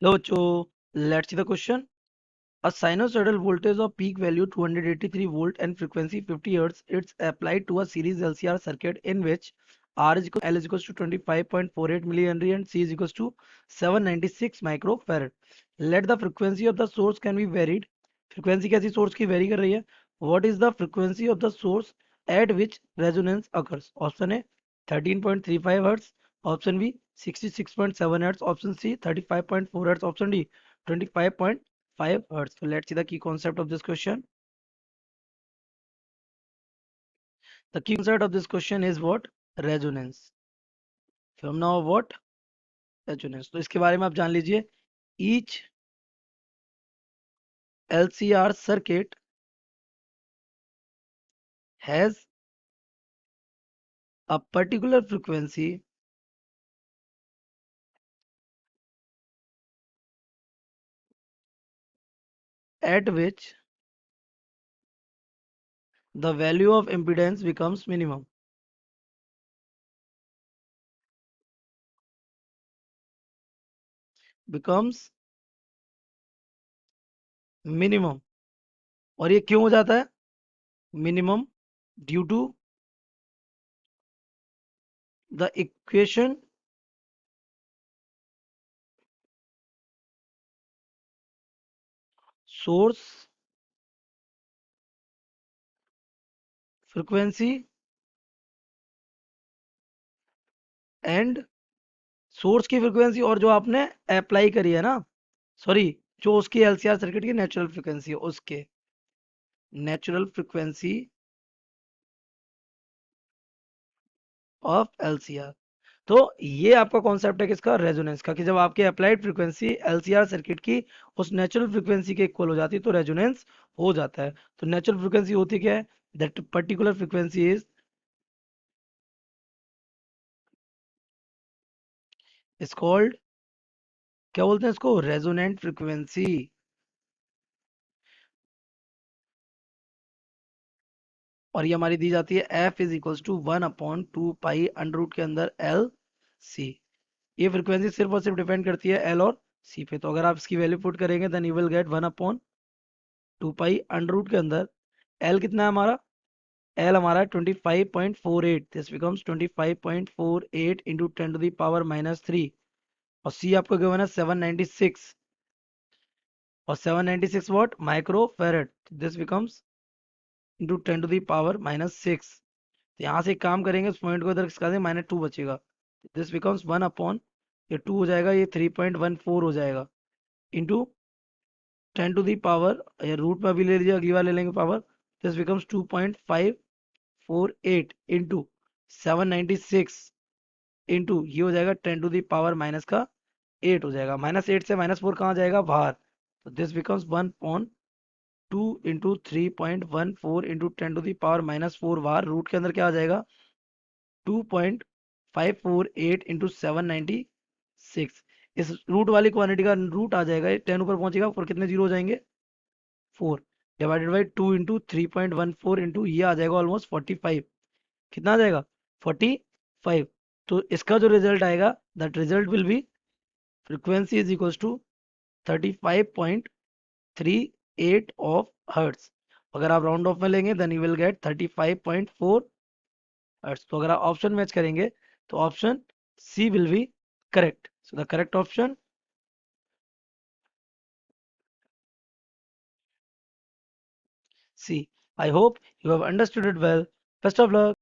लो बच्चों, let's see the question. A sinusoidal voltage of peak value 283 volt and frequency 50 hertz. It's applied to a series LCR circuit in which R is equal to L is equals to 25.48 millihenry and C is equals to 796 microfarad. Let the frequency of the source can be varied. Frequency कैसी source की vary कर रही है? What is the frequency of the source at which resonance occurs? Option A 13.35 hertz. Option B 66.7 hertz. Option C 35.4 hertz. Option D 25.5 hertz. So let's see the key concept of this question. The key concept of this question is what? Resonance. Phenomena of what? Resonance. तो इसके बारे में आप जान लीजिए. Each LCR circuit has a particular frequency at which the value of impedance becomes minimum. Becomes minimum. और ये क्यों हो जाता है minimum? Due to the equation source frequency and source की फ्रीक्वेंसी और जो आपने अप्लाई करी है ना, सॉरी, जो उसकी एलसीआर सर्किट की नेचुरल फ्रीक्वेंसी है, उसके नेचुरल फ्रीक्वेंसी ऑफ एलसीआर. तो ये आपका कॉन्सेप्ट है किसका? रेजोनेंस का. कि जब आपकी अप्लाइड फ्रीक्वेंसी एलसीआर सर्किट की उस नेचुरल फ्रीक्वेंसी के इक्वल हो जाती है तो रेजोनेंस हो जाता है. तो नेचुरल फ्रीक्वेंसी होती क्या है? That particular frequency is called, क्या बोलते हैं इसको? Resonant frequency. और ये हमारी दी जाती है F is equals to 1/2 pi under root के अंदर एल सी. ये फ्रीक्वेंसी सिर्फ और सिर्फ डिपेंड करती है एल और सी पे. तो अगर आप इसकी वैल्यू पुट करेंगे then you will get 1/2 pi under root के अंदर एल कितना है हमारा? एल हमारा है 25.48. दिस बिकम्स 25.48 इंटू 10⁻³ और सी आपको गिवन है 796 और 796 what? Micro फेरेड. This becomes into 10⁻⁻6. तो यहाँ से एक काम करेंगे, उस पॉइंट को इधर खिसका देंगे, -2 बचेगा. दिस बिकम्स 1 ये 2 हो जाएगा, ये 3.14 हो जाएगा इंटू 10⁻, या रूट में अभी ले लीजिए, अगली बार ले लेंगे power. This becomes 2.548 into 796 into ये हो जाएगा 10⁻⁻8 हो जाएगा. -8 से -4 कहाँ जाएगा? बाहर. तो दिस बिकम्स 1.2 इंटू 3.14 इंटू 10⁻⁻4 बाहर. रूट के अंदर क्या आ जाएगा? 2.548 इंटू 796. इस रूट वाली क्वांटिटी का रूट आ जाएगा, 10 ऊपर पहुंचेगा और कितने जीरो हो जाएंगे? 4 डिवाइडेड बाई 2 इंटू 3.14 इंटू ये आ जाएगा ऑलमोस्ट 45. कितना आ जाएगा? 45. तो इसका जो रिजल्ट आएगा, that result will be frequency is equals to 35.38 of hertz. अगर आप राउंड ऑफ में लेंगे then you will get 35.4 hertz. तो अगर आप ऑप्शन मैच करेंगे तो option C will be correct. So the correct option C. I hope you have understood it well. Best of luck.